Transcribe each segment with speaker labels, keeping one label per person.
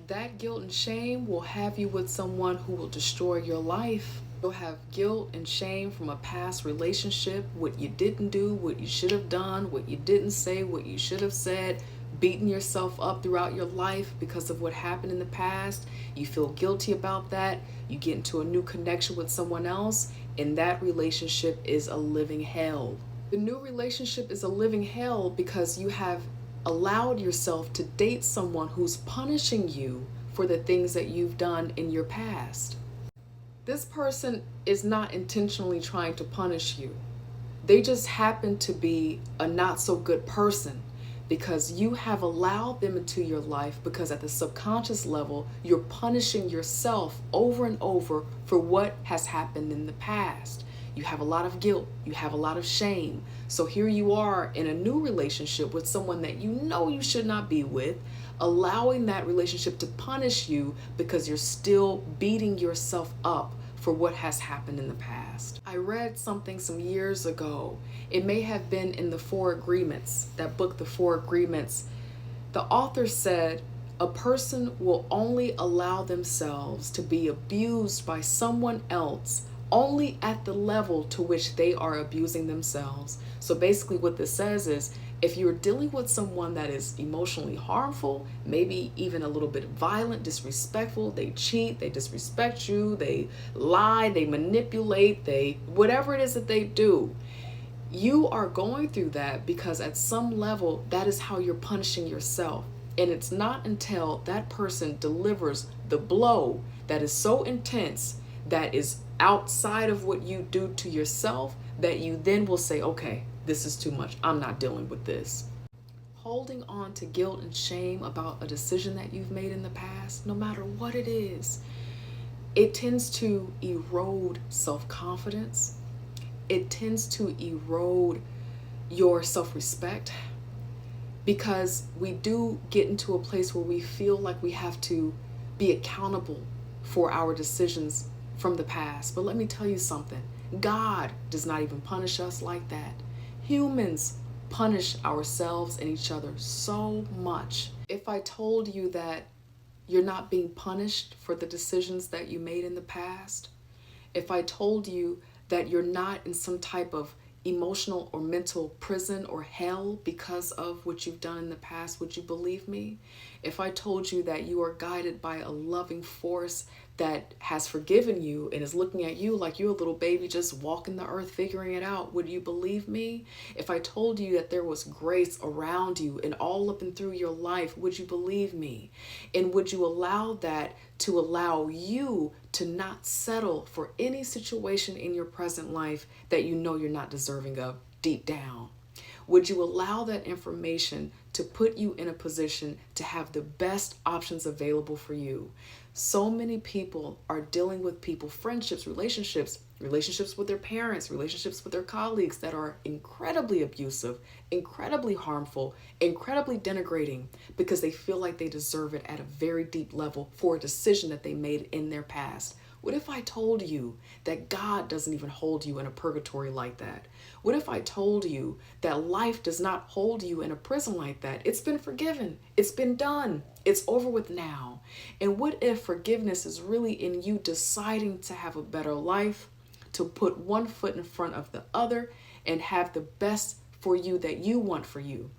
Speaker 1: That guilt and shame will have you with someone who will destroy your life. You'll have guilt and shame from a past relationship, what you didn't do, what you should have done, what you didn't say, what you should have said, beating yourself up throughout your life because of what happened in the past. You feel guilty about that. You get into a new connection with someone else, and that relationship is a living hell. The new relationship is a living hell because you have allowed yourself to date someone who's punishing you for the things that you've done in your past. This person is not intentionally trying to punish you. They just happen to be a not so good person because you have allowed them into your life because at the subconscious level, you're punishing yourself over and over for what has happened in the past. You have a lot of guilt, you have a lot of shame. So here you are in a new relationship with someone that you know you should not be with, allowing that relationship to punish you because you're still beating yourself up for what has happened in the past. I read something some years ago. It may have been in the Four Agreements, that book, The Four Agreements. The author said, a person will only allow themselves to be abused by someone else only at the level to which they are abusing themselves. So basically what this says is, if you're dealing with someone that is emotionally harmful, maybe even a little bit violent, disrespectful, they cheat, they disrespect you, they lie, they manipulate, whatever it is that they do, you are going through that because at some level, that is how you're punishing yourself. And it's not until that person delivers the blow that is so intense, that is outside of what you do to yourself, that you then will say, okay, this is too much. I'm not dealing with this. Holding on to guilt and shame about a decision that you've made in the past, no matter what it is, it tends to erode self-confidence. It tends to erode your self-respect because we do get into a place where we feel like we have to be accountable for our decisions from the past. But let me tell you something. God does not even punish us like that. Humans punish ourselves and each other so much. If I told you that you're not being punished for the decisions that you made in the past, if I told you that you're not in some type of emotional or mental prison or hell because of what you've done in the past, would you believe me? If I told you that you are guided by a loving force that has forgiven you and is looking at you like you're a little baby just walking the earth figuring it out, would you believe me? If I told you that there was grace around you and all up and through your life, would you believe me? And would you allow that to allow you to not settle for any situation in your present life that you know you're not deserving of deep down? Would you allow that information to put you in a position to have the best options available for you? So many people are dealing with people, friendships, relationships with their parents, relationships with their colleagues that are incredibly abusive, incredibly harmful, incredibly denigrating because they feel like they deserve it at a very deep level for a decision that they made in their past. What if I told you that God doesn't even hold you in a purgatory like that? What if I told you that life does not hold you in a prison like that? It's been forgiven. It's been done. It's over with now. And what if forgiveness is really in you deciding to have a better life, to put one foot in front of the other and have the best for you that you want for you?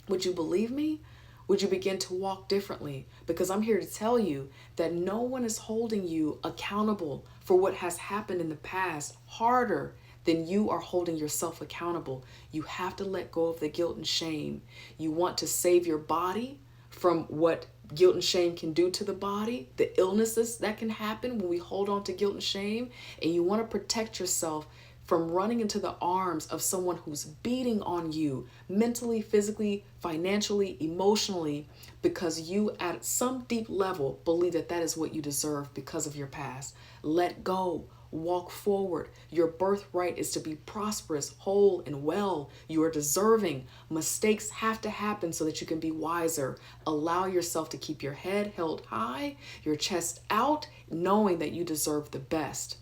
Speaker 1: Would you believe me? Would you begin to walk differently? Because I'm here to tell you that no one is holding you accountable for what has happened in the past harder than you are holding yourself accountable. You have to let go of the guilt and shame. You want to save your body from what guilt and shame can do to the body, the illnesses that can happen when we hold on to guilt and shame, and you want to protect yourself from running into the arms of someone who's beating on you mentally, physically, financially, emotionally, because you at some deep level believe that that is what you deserve because of your past. Let go. Walk forward. Your birthright is to be prosperous, whole, and well. You are deserving. Mistakes have to happen so that you can be wiser. Allow yourself to keep your head held high, your chest out, knowing that you deserve the best.